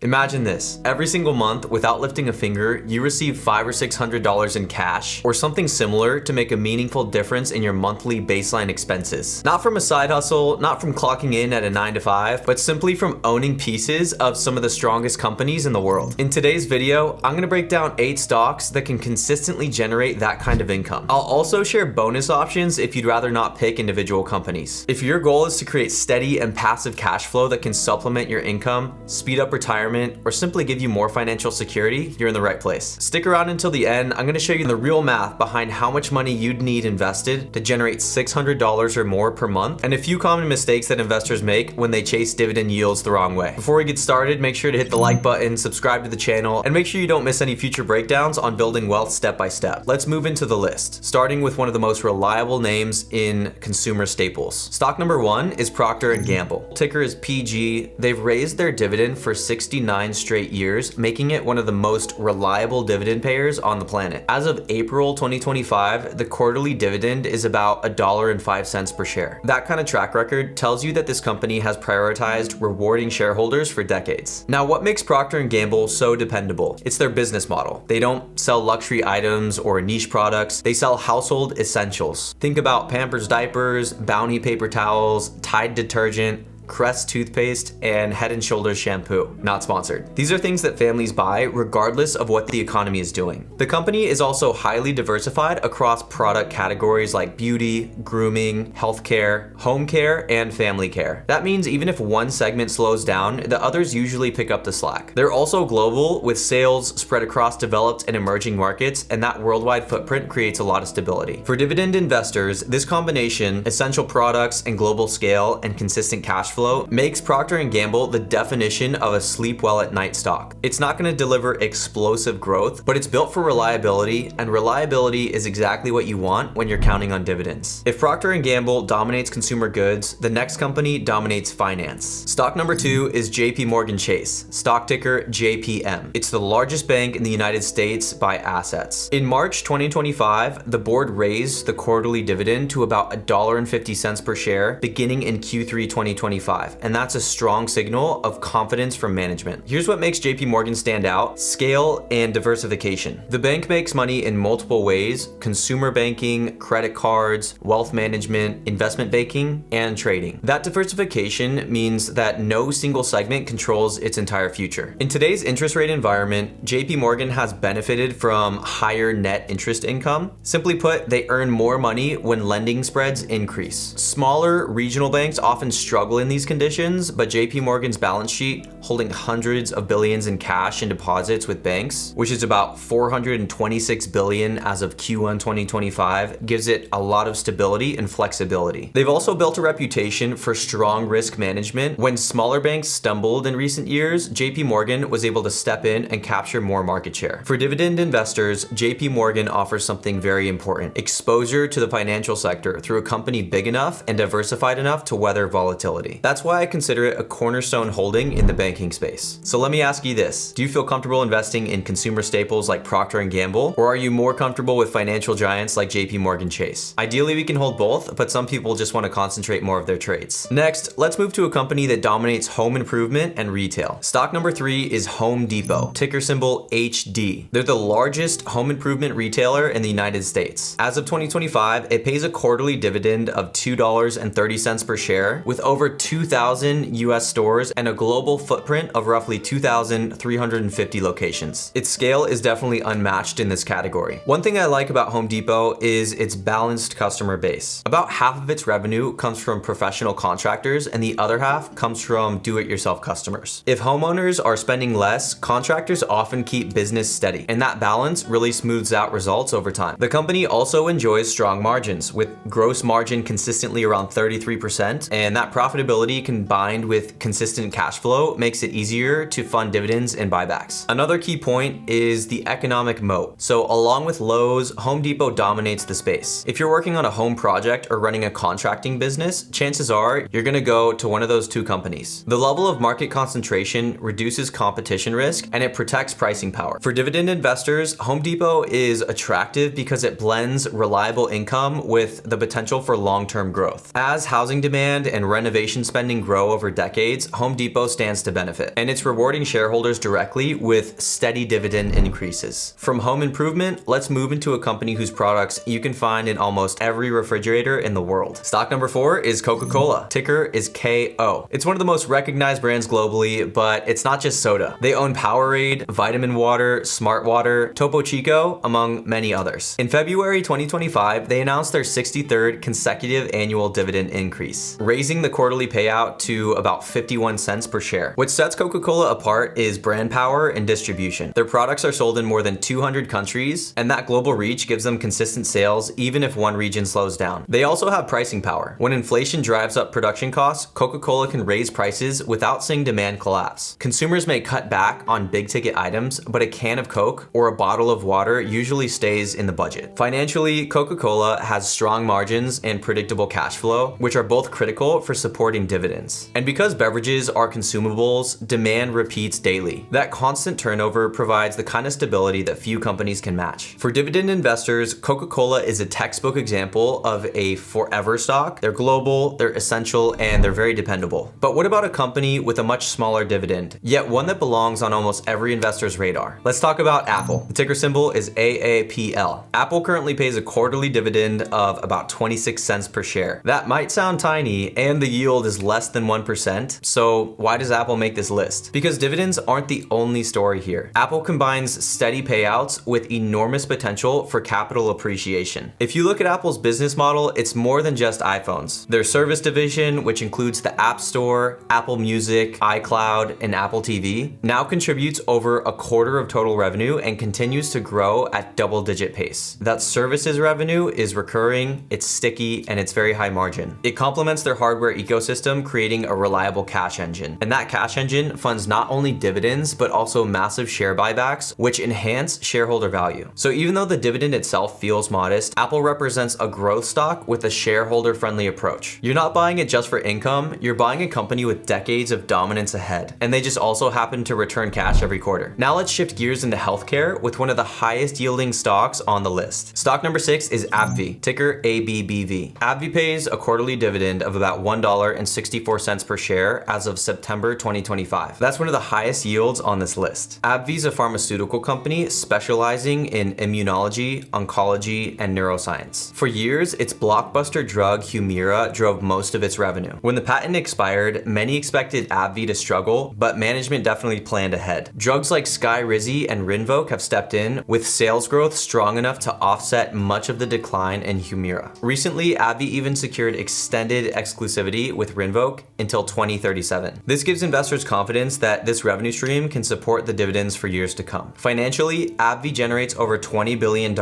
Imagine this. Every single month, without lifting a finger, you receive $500 or $600 in cash or something similar to make a meaningful difference in your monthly baseline expenses. Not from a side hustle, not from clocking in at a 9 to 5, but simply from owning pieces of some of the strongest companies in the world. In today's video, I'm gonna break down 8 stocks that can consistently generate that kind of income. I'll also share bonus options if you'd rather not pick individual companies. If your goal is to create steady and passive cash flow that can supplement your income, speed up retirement, or simply give you more financial security, you're in the right place. Stick around until the end. I'm gonna show you the real math behind how much money you'd need invested to generate $600 or more per month, and a few common mistakes that investors make when they chase dividend yields the wrong way. Before we get started, make sure to hit the like button, subscribe to the channel, and make sure you don't miss any future breakdowns on building wealth step by step. Let's move into the list, starting with one of the most reliable names in consumer staples. Stock number 1 is Procter & Gamble. Ticker is PG. They've raised their dividend for 69 straight years, making it one of the most reliable dividend payers on the planet. As of April 2025, the quarterly dividend is about $1.05 per share. That kind of track record tells you that this company has prioritized rewarding shareholders for decades. Now, what makes Procter & Gamble so dependable? It's their business model. They don't sell luxury items or niche products. They sell household essentials. Think about Pampers diapers, Bounty paper towels, Tide detergent, Crest toothpaste, and Head & Shoulders shampoo. Not sponsored. These are things that families buy regardless of what the economy is doing. The company is also highly diversified across product categories like beauty, grooming, healthcare, home care, and family care. That means even if one segment slows down, the others usually pick up the slack. They're also global, with sales spread across developed and emerging markets, and that worldwide footprint creates a lot of stability. For dividend investors, this combination, essential products and global scale and consistent cash flow, makes Procter & Gamble the definition of a sleep well at night stock. It's not going to deliver explosive growth, but it's built for reliability, and reliability is exactly what you want when you're counting on dividends. If Procter & Gamble dominates consumer goods, the next company dominates finance. Stock number 2 is JP Morgan Chase, stock ticker JPM. It's the largest bank in the United States by assets. In March 2025, the board raised the quarterly dividend to about $1.50 per share beginning in Q3 2025. And that's a strong signal of confidence from management. Here's what makes JP Morgan stand out: scale and diversification. The bank makes money in multiple ways: consumer banking, credit cards, wealth management, investment banking, and trading. That diversification means that no single segment controls its entire future. In today's interest rate environment, JP Morgan has benefited from higher net interest income. Simply put, they earn more money when lending spreads increase. Smaller regional banks often struggle in these conditions, but JP Morgan's balance sheet, holding hundreds of billions in cash and deposits with banks, which is about $426 billion as of Q1 2025, gives it a lot of stability and flexibility. They've also built a reputation for strong risk management. When smaller banks stumbled in recent years, JP Morgan was able to step in and capture more market share. For dividend investors, JP Morgan offers something very important: exposure to the financial sector through a company big enough and diversified enough to weather volatility. That's why I consider it a cornerstone holding in the banking space. So let me ask you this: do you feel comfortable investing in consumer staples like Procter & Gamble, or are you more comfortable with financial giants like JP Morgan Chase? Ideally, we can hold both, but some people just want to concentrate more of their trades. Next, let's move to a company that dominates home improvement and retail. Stock number 3 is Home Depot, ticker symbol HD. They're the largest home improvement retailer in the United States. As of 2025, it pays a quarterly dividend of $2.30 per share, with over 2,000 US stores and a global footprint of roughly 2,350 locations. Its scale is definitely unmatched in this category. One thing I like about Home Depot is its balanced customer base. About half of its revenue comes from professional contractors, and the other half comes from do-it-yourself customers. If homeowners are spending less, contractors often keep business steady, and that balance really smooths out results over time. The company also enjoys strong margins, with gross margin consistently around 33%, and that profitability combined with consistent cash flow makes it easier to fund dividends and buybacks. Another key point is the economic moat. So along with Lowe's, Home Depot dominates the space. If you're working on a home project or running a contracting business, chances are you're gonna go to one of those two companies. The level of market concentration reduces competition risk, and it protects pricing power. For dividend investors, Home Depot is attractive because it blends reliable income with the potential for long-term growth. As housing demand and renovation spending grow over decades, Home Depot stands to benefit. And it's rewarding shareholders directly with steady dividend increases. From home improvement, let's move into a company whose products you can find in almost every refrigerator in the world. Stock number 4 is Coca-Cola. Ticker is KO. It's one of the most recognized brands globally, but it's not just soda. They own Powerade, Vitamin Water, Smart Water, Topo Chico, among many others. In February 2025, they announced their 63rd consecutive annual dividend increase, raising the quarterly payout to about 51 cents per share. What sets Coca-Cola apart is brand power and distribution. Their products are sold in more than 200 countries, and that global reach gives them consistent sales even if one region slows down. They also have pricing power. When inflation drives up production costs, Coca-Cola can raise prices without seeing demand collapse. Consumers may cut back on big ticket items, but a can of Coke or a bottle of water usually stays in the budget. Financially, Coca-Cola has strong margins and predictable cash flow, which are both critical for supporting dividends. And because beverages are consumables, demand repeats daily. That constant turnover provides the kind of stability that few companies can match. For dividend investors, Coca-Cola is a textbook example of a forever stock. They're global, they're essential, and they're very dependable. But what about a company with a much smaller dividend, yet one that belongs on almost every investor's radar? Let's talk about Apple. The ticker symbol is AAPL. Apple currently pays a quarterly dividend of about 26 cents per share. That might sound tiny, and the yield is less than 1%. So why does Apple make this list? Because dividends aren't the only story here. Apple combines steady payouts with enormous potential for capital appreciation. If you look at Apple's business model, it's more than just iPhones. Their service division, which includes the App Store, Apple Music, iCloud, and Apple TV, now contributes over a quarter of total revenue and continues to grow at double-digit pace. That services revenue is recurring, it's sticky, and it's very high margin. It complements their hardware ecosystem, creating a reliable cash engine. And that cash engine funds not only dividends, but also massive share buybacks, which enhance shareholder value. So even though the dividend itself feels modest, Apple represents a growth stock with a shareholder-friendly approach. You're not buying it just for income, you're buying a company with decades of dominance ahead. And they just also happen to return cash every quarter. Now let's shift gears into healthcare with one of the highest yielding stocks on the list. Stock number 6 is AbbVie, ticker ABBV. AbbVie pays a quarterly dividend of about $1.64 per share as of September 2025. That's one of the highest yields on this list. AbbVie is a pharmaceutical company specializing in immunology, oncology, and neuroscience. For years, its blockbuster drug Humira drove most of its revenue. When the patent expired, many expected AbbVie to struggle, but management definitely planned ahead. Drugs like Skyrizi and Rinvoq have stepped in, with sales growth strong enough to offset much of the decline in Humira. Recently, AbbVie even secured extended exclusivity with Rinvoq until 2037. This gives investors confidence that this revenue stream can support the dividends for years to come. Financially, AbbVie generates over $20 billion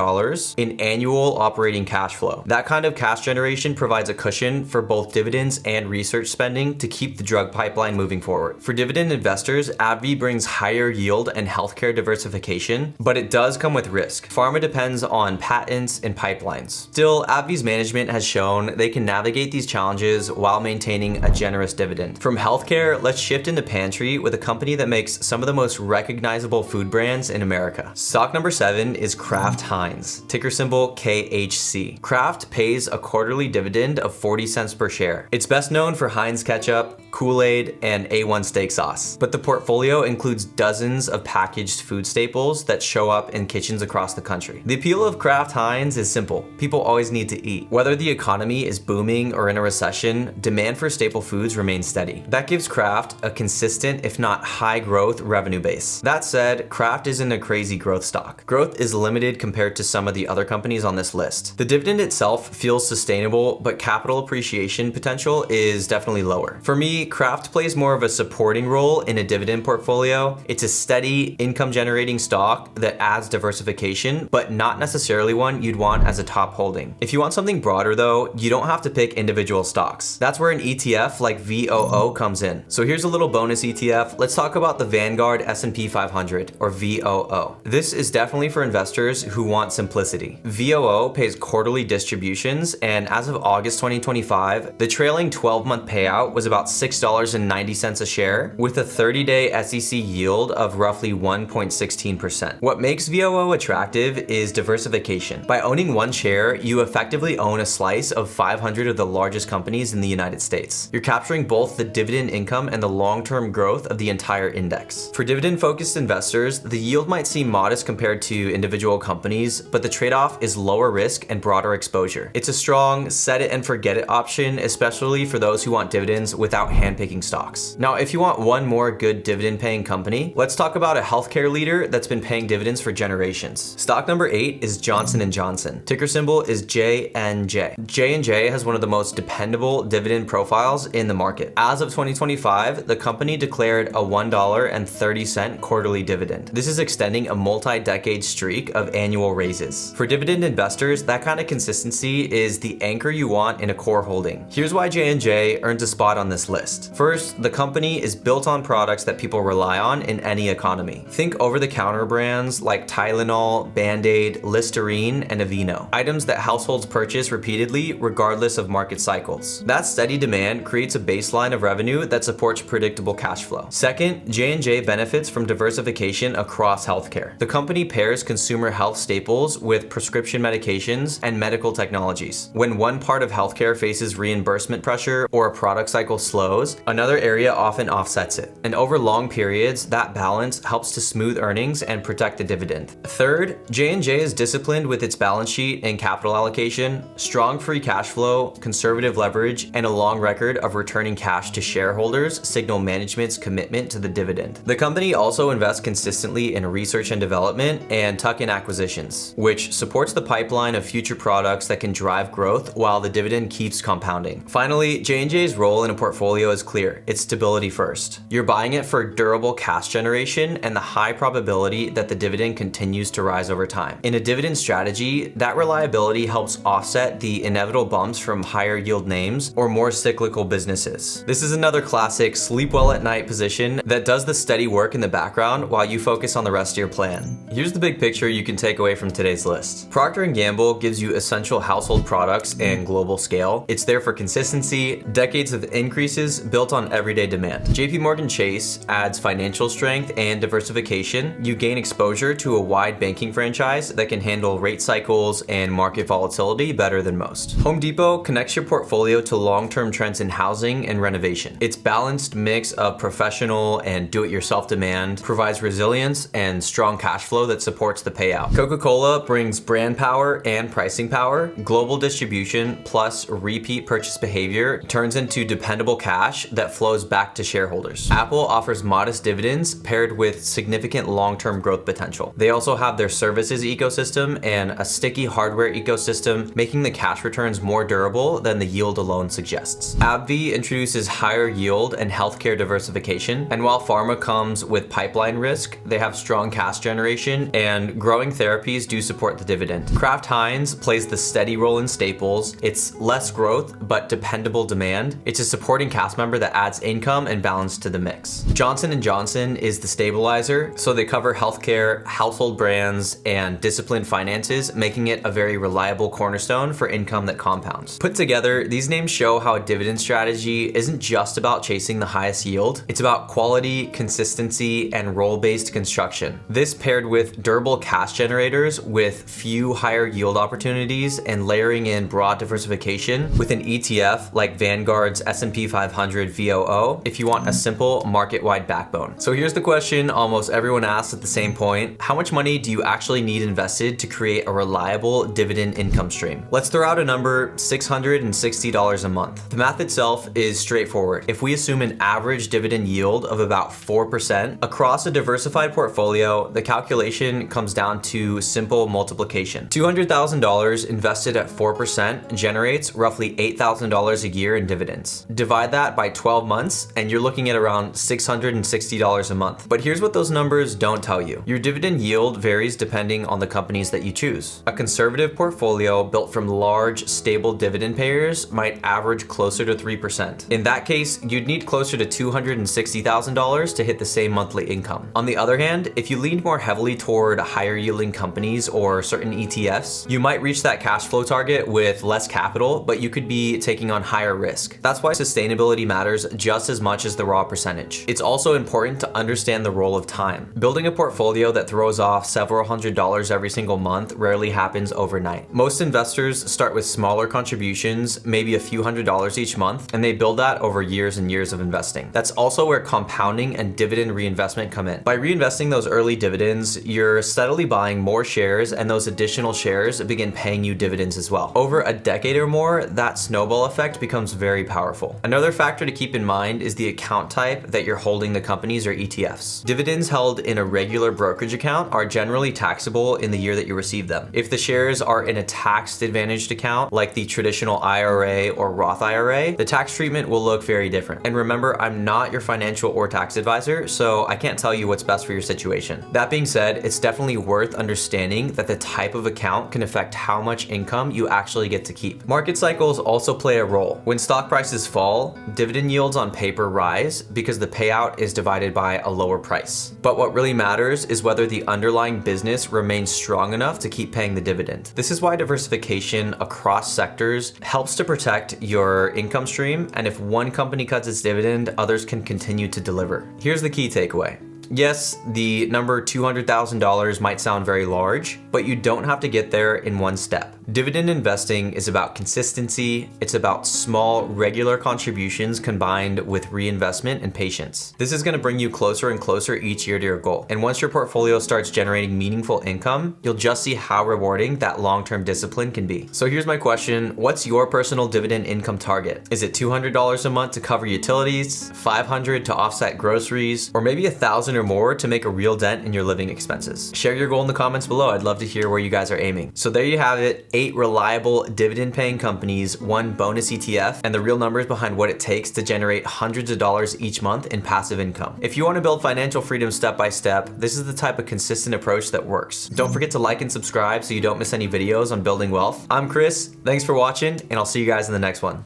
in annual operating cash flow. That kind of cash generation provides a cushion for both dividends and research spending to keep the drug pipeline moving forward. For dividend investors, AbbVie brings higher yield and healthcare diversification, but it does come with risk. Pharma depends on patents and pipelines. Still, AbbVie's management has shown they can navigate these challenges while maintaining a generous dividend. From healthcare, let's shift into pantry with a company that makes some of the most recognizable food brands in America. Stock number 7 is Kraft Heinz, ticker symbol KHC. Kraft pays a quarterly dividend of 40 cents per share. It's best known for Heinz ketchup, Kool-Aid, and A1 steak sauce. But the portfolio includes dozens of packaged food staples that show up in kitchens across the country. The appeal of Kraft Heinz is simple. People always need to eat. Whether the economy is booming or in a recession, demand for staple foods remains steady. That gives Kraft a consistent, if not high growth, revenue base. That said, Kraft isn't a crazy growth stock. Growth is limited compared to some of the other companies on this list. The dividend itself feels sustainable, but capital appreciation potential is definitely lower. For me, Kraft plays more of a supporting role in a dividend portfolio. It's a steady income generating stock that adds diversification, but not necessarily one you'd want as a top holding. If you want something broader though, you don't have to pick individual stocks. That's where an ETF like VOO comes in. So here's a little bonus ETF. Let's talk about the Vanguard S&P 500 or VOO. This is definitely for investors who want simplicity. VOO pays quarterly distributions, and as of August 2025, the trailing 12-month payout was about 6 $6.90 a share, with a 30-day SEC yield of roughly 1.16%. What makes VOO attractive is diversification. By owning one share, you effectively own a slice of 500 of the largest companies in the United States. You're capturing both the dividend income and the long-term growth of the entire index. For dividend-focused investors, the yield might seem modest compared to individual companies, but the trade-off is lower risk and broader exposure. It's a strong set it and forget it option, especially for those who want dividends without handpicking stocks. Now, if you want one more good dividend-paying company, let's talk about a healthcare leader that's been paying dividends for generations. Stock number 8 is Johnson & Johnson. Ticker symbol is JNJ. J&J has one of the most dependable dividend profiles in the market. As of 2025, the company declared a $1.30 quarterly dividend. This is extending a multi-decade streak of annual raises. For dividend investors, that kind of consistency is the anchor you want in a core holding. Here's why J&J earns a spot on this list. First, the company is built on products that people rely on in any economy. Think over-the-counter brands like Tylenol, Band-Aid, Listerine, and Aveeno. Items that households purchase repeatedly regardless of market cycles. That steady demand creates a baseline of revenue that supports predictable cash flow. Second, J&J benefits from diversification across healthcare. The company pairs consumer health staples with prescription medications and medical technologies. When one part of healthcare faces reimbursement pressure or a product cycle slows, another area often offsets it. And over long periods, that balance helps to smooth earnings and protect the dividend. Third, J&J is disciplined with its balance sheet and capital allocation, strong free cash flow, conservative leverage, and a long record of returning cash to shareholders signal management's commitment to the dividend. The company also invests consistently in research and development and tuck-in acquisitions, which supports the pipeline of future products that can drive growth while the dividend keeps compounding. Finally, J&J's role in a portfolio is clear. It's stability first. You're buying it for durable cash generation and the high probability that the dividend continues to rise over time. In a dividend strategy, that reliability helps offset the inevitable bumps from higher yield names or more cyclical businesses. This is another classic sleep well at night position that does the steady work in the background while you focus on the rest of your plan. Here's the big picture you can take away from today's list. Procter & Gamble gives you essential household products and global scale. It's there for consistency, decades of increases built on everyday demand. JPMorgan Chase adds financial strength and diversification. You gain exposure to a wide banking franchise that can handle rate cycles and market volatility better than most. Home Depot connects your portfolio to long-term trends in housing and renovation. Its balanced mix of professional and do-it-yourself demand provides resilience and strong cash flow that supports the payout. Coca-Cola brings brand power and pricing power. Global distribution plus repeat purchase behavior turns into dependable cash that flows back to shareholders. Apple offers modest dividends paired with significant long-term growth potential. They also have their services ecosystem and a sticky hardware ecosystem, making the cash returns more durable than the yield alone suggests. AbbVie introduces higher yield and healthcare diversification, and while pharma comes with pipeline risk, they have strong cash generation and growing therapies do support the dividend. Kraft Heinz plays the steady role in staples. It's less growth, but dependable demand. It's a supporting cast member that adds income and balance to the mix. Johnson & Johnson is the stabilizer, so they cover healthcare, household brands, and disciplined finances, making it a very reliable cornerstone for income that compounds. Put together, these names show how a dividend strategy isn't just about chasing the highest yield. It's about quality, consistency, and role-based construction. This paired with durable cash generators with few higher yield opportunities and layering in broad diversification with an ETF like Vanguard's S&P 500 VOO if you want a simple market-wide backbone. So here's the question almost everyone asks at the same point. How much money do you actually need invested to create a reliable dividend income stream? Let's throw out a number, $660 a month. The math itself is straightforward. If we assume an average dividend yield of about 4% across a diversified portfolio, the calculation comes down to simple multiplication. $200,000 invested at 4% generates roughly $8,000 a year in dividends. Divide that by 12 months and you're looking at around $660 a month. But here's what those numbers don't tell you. Your dividend yield varies depending on the companies that you choose. A conservative portfolio built from large, stable dividend payers might average closer to 3%. In that case, you'd need closer to $260,000 to hit the same monthly income. On the other hand, if you leaned more heavily toward higher yielding companies or certain ETFs, you might reach that cash flow target with less capital, but you could be taking on higher risk. That's why sustainability quality matters just as much as the raw percentage. It's also important to understand the role of time. Building a portfolio that throws off several $100s every single month rarely happens overnight. Most investors start with smaller contributions, maybe a few $100s each month, and they build that over years and years of investing. That's also where compounding and dividend reinvestment come in. By reinvesting those early dividends, you're steadily buying more shares, and those additional shares begin paying you dividends as well. Over a decade or more, that snowball effect becomes very powerful. Another factor to keep in mind is the account type that you're holding the companies or ETFs. Dividends held in a regular brokerage account are generally taxable in the year that you receive them. If the shares are in a tax advantaged account, like the traditional IRA or Roth IRA, the tax treatment will look very different. And remember, I'm not your financial or tax advisor, so I can't tell you what's best for your situation. That being said, it's definitely worth understanding that the type of account can affect how much income you actually get to keep. Market cycles also play a role. When stock prices fall, dividend yields on paper rise because the payout is divided by a lower price. But what really matters is whether the underlying business remains strong enough to keep paying the dividend. This is why diversification across sectors helps to protect your income stream, and if one company cuts its dividend, others can continue to deliver. Here's the key takeaway. Yes, the number $200,000 might sound very large, but you don't have to get there in one step. Dividend investing is about consistency. It's about small, regular contributions combined with reinvestment and patience. This is going to bring you closer and closer each year to your goal. And once your portfolio starts generating meaningful income, you'll just see how rewarding that long-term discipline can be. So here's my question. What's your personal dividend income target? Is it $200 a month to cover utilities, $500 to offset groceries, or maybe $1,000 or more to make a real dent in your living expenses? Share your goal in the comments below. I'd love to hear where you guys are aiming. So there you have it, 8 reliable dividend paying companies, 1 bonus ETF, and the real numbers behind what it takes to generate hundreds of dollars each month in passive income. If you want to build financial freedom step by step, this is the type of consistent approach that works. Don't forget to like and subscribe so you don't miss any videos on building wealth. I'm Chris, thanks for watching, and I'll see you guys in the next one.